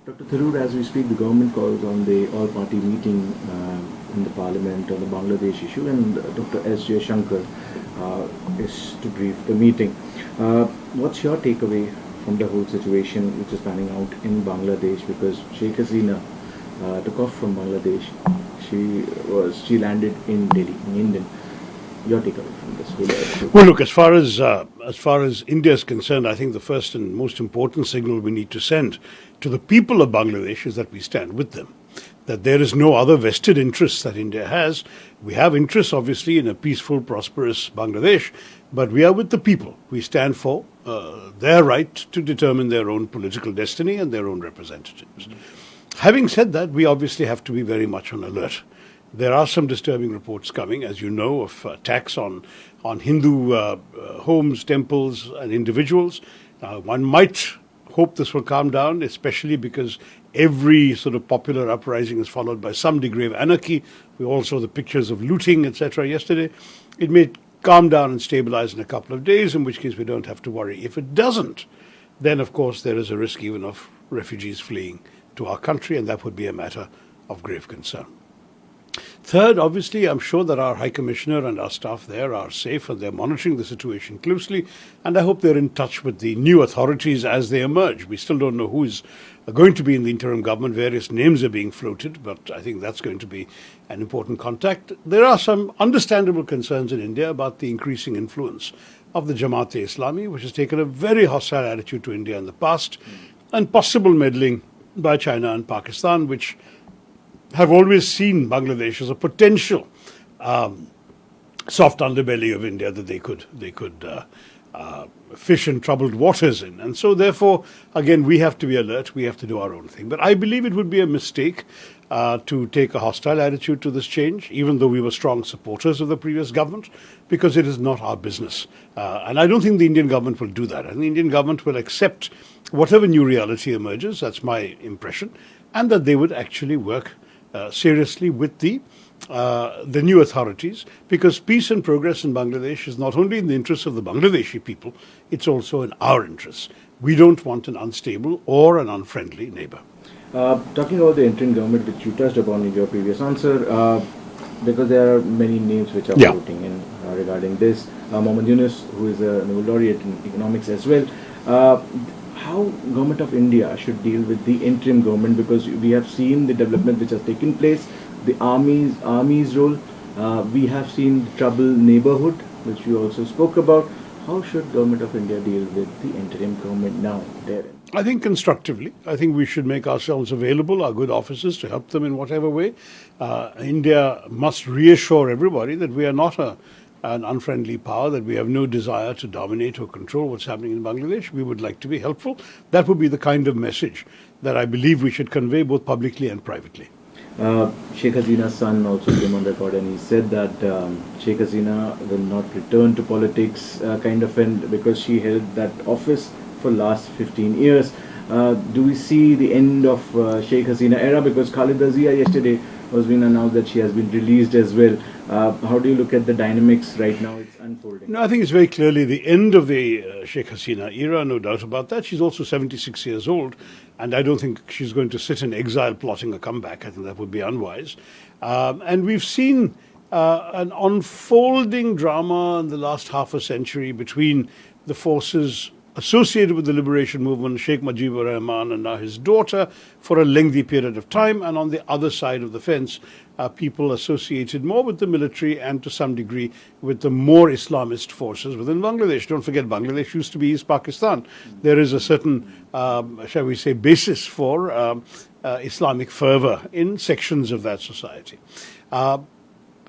Dr. Tharoor, as we speak, the government calls on the all-party meeting in the parliament on the Bangladesh issue, and Dr. S. Shankar is to brief the meeting. What's your takeaway from the whole situation which is panning out in Bangladesh? Because Sheikh Hasina took off from Bangladesh. She landed in Delhi, in India. Your takeaway from this whole issue? Well, look, as far as India is concerned, I think the first and most important signal we need to send to the people of Bangladesh is that we stand with them. That there is no other vested interest that India has. We have interests, obviously, in a peaceful, prosperous Bangladesh, but we are with the people. We stand for their right to determine their own political destiny and their own representatives. Having said that, we obviously have to be very much on alert. There are some disturbing reports coming, as you know, of attacks on Hindu homes, temples, and individuals. One might hope this will calm down, especially because every sort of popular uprising is followed by some degree of anarchy. We all saw the pictures of looting, etc. yesterday. It may calm down and stabilize in a couple of days, in which case we don't have to worry. If it doesn't, then of course there is a risk even of refugees fleeing to our country, and that would be a matter of grave concern. Third, obviously, I'm sure that our High Commissioner and our staff there are safe and they're monitoring the situation closely, and I hope they're in touch with the new authorities as they emerge. We still don't know who is going to be in the interim government. Various names are being floated, but I think that's going to be an important contact. There are some understandable concerns in India about the increasing influence of the Jamaat-e-Islami, which has taken a very hostile attitude to India in the past, and possible meddling by China and Pakistan, which have always seen Bangladesh as a potential soft underbelly of India that they could fish in troubled waters in. And so therefore, again, we have to be alert. We have to do our own thing. But I believe it would be a mistake to take a hostile attitude to this change, even though we were strong supporters of the previous government, because it is not our business. And I don't think the Indian government will do that. I think the Indian government will accept whatever new reality emerges. That's my impression. And that they would actually work seriously with the new authorities, because peace and progress in Bangladesh is not only in the interests of the Bangladeshi people, it's also in our interests. We don't want an unstable or an unfriendly neighbor. Talking about the interim government, which you touched upon in your previous answer, because there are many names which are floating in regarding this. Mohammad Yunus, who is a Nobel laureate in economics as well. How government of India should deal with the interim government, because we have seen the development which has taken place, the army's role. We have seen the troubled neighborhood, which you also spoke about. How should government of India deal with the interim government now? I think constructively. I think we should make ourselves available, our good officers, to help them in whatever way. India must reassure everybody that we are not an unfriendly power, that we have no desire to dominate or control what's happening in Bangladesh. We would like to be helpful. That would be the kind of message that I believe we should convey both publicly and privately. Sheikh Hasina's son also came on record and he said that Sheikh Hasina will not return to politics because she held that office for last 15 years. Do we see the end of Sheikh Hasina era? Because Khalida Zia yesterday was being announced that she has been released as well. How do you look at the dynamics right now? It's unfolding. No, I think it's very clearly the end of the Sheikh Hasina era, no doubt about that. She's also 76 years old, and I don't think she's going to sit in exile plotting a comeback. I think that would be unwise. And we've seen an unfolding drama in the last half a century between the forces associated with the liberation movement, Sheikh Mujibur Rahman and now his daughter, for a lengthy period of time, and on the other side of the fence, people associated more with the military and to some degree with the more Islamist forces within Bangladesh. Don't forget, Bangladesh used to be East Pakistan. There is a certain, shall we say, basis for Islamic fervor in sections of that society.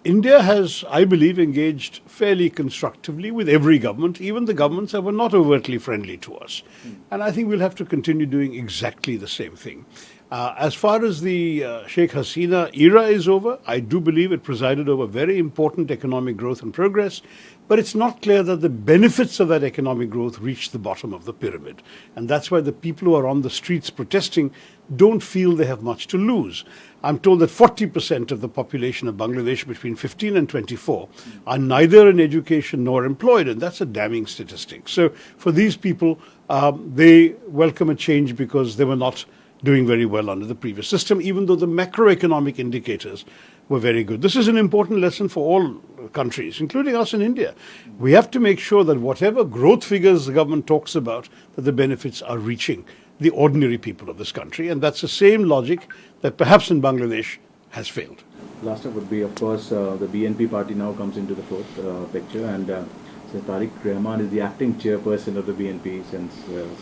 India has, I believe, engaged fairly constructively with every government, even the governments that were not overtly friendly to us. And I think we'll have to continue doing exactly the same thing. As far as the Sheikh Hasina era is over, I do believe it presided over very important economic growth and progress, but it's not clear that the benefits of that economic growth reach the bottom of the pyramid. And that's why the people who are on the streets protesting don't feel they have much to lose. I'm told that 40% of the population of Bangladesh between 15 and 24 are neither in education nor employed, and that's a damning statistic. So for these people, they welcome a change because they were not doing very well under the previous system, even though the macroeconomic indicators were very good. This is an important lesson for all countries, including us in India. We have to make sure that whatever growth figures the government talks about, that the benefits are reaching the ordinary people of this country. And that's the same logic that perhaps in Bangladesh has failed. Last up would be, of course, the BNP party now comes into the fourth picture, and so Tariq Rahman is the acting chairperson of the BNP since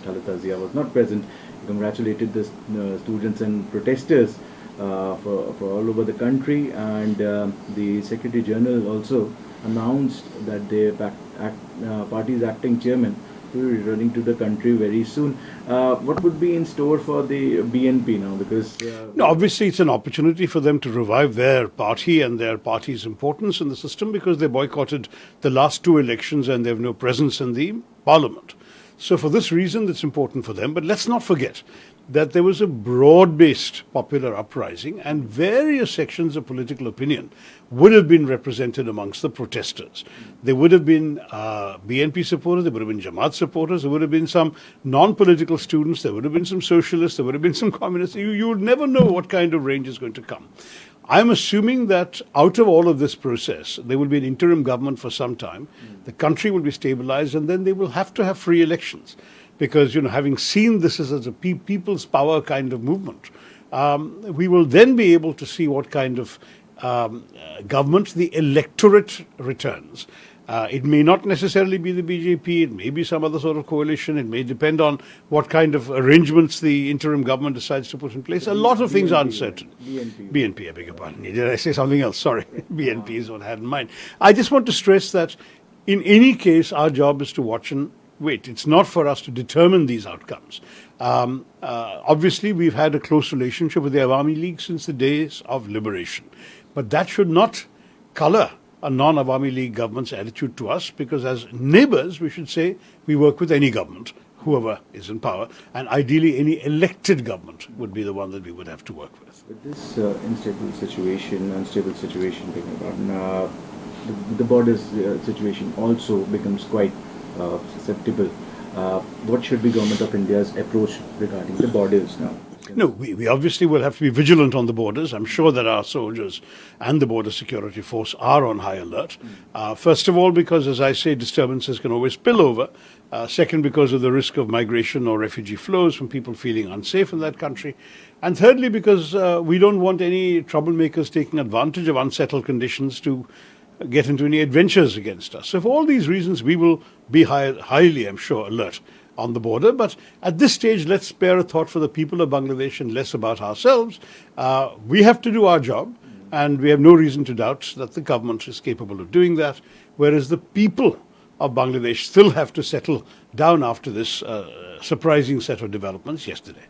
Khaleda Zia was not present. He congratulated the students and protesters for all over the country, and the Secretary General also announced that the party's acting chairman will be returning to the country very soon. What would be in store for the BNP now? Because no, obviously it's an opportunity for them to revive their party and their party's importance in the system, because they boycotted the last two elections and they have no presence in the parliament. So for this reason, it's important for them. But let's not forget that there was a broad-based popular uprising, and various sections of political opinion would have been represented amongst the protesters. There would have been BNP supporters, there would have been Jamaat supporters, there would have been some non-political students, there would have been some socialists, there would have been some communists. You would never know what kind of range is going to come. I'm assuming that out of all of this process, there will be an interim government for some time, the country will be stabilized, and then they will have to have free elections. Because, having seen this as a people's power kind of movement, we will then be able to see what kind of government the electorate returns. It may not necessarily be the BJP, it may be some other sort of coalition, it may depend on what kind of arrangements the interim government decides to put in place. A lot of things are uncertain. BNP, I beg your pardon. Did I say something else? Sorry. BNP is what I had in mind. I just want to stress that in any case, our job is to watch and wait. It's not for us to determine these outcomes. Obviously, we've had a close relationship with the Awami League since the days of liberation. But that should not color a non-Awami League government's attitude to us, because as neighbors, we should say we work with any government, whoever is in power, and ideally any elected government would be the one that we would have to work with. With this unstable situation the borders situation also becomes quite susceptible. What should be Government of India's approach regarding the borders now? No, we obviously will have to be vigilant on the borders. I'm sure that our soldiers and the Border Security Force are on high alert. First of all, because, as I say, disturbances can always spill over. Second, because of the risk of migration or refugee flows from people feeling unsafe in that country. And thirdly, because we don't want any troublemakers taking advantage of unsettled conditions to get into any adventures against us. So for all these reasons, we will be highly, I'm sure, alert on the border. But at this stage, let's spare a thought for the people of Bangladesh and less about ourselves. We have to do our job, and we have no reason to doubt that the government is capable of doing that, whereas the people of Bangladesh still have to settle down after this surprising set of developments yesterday.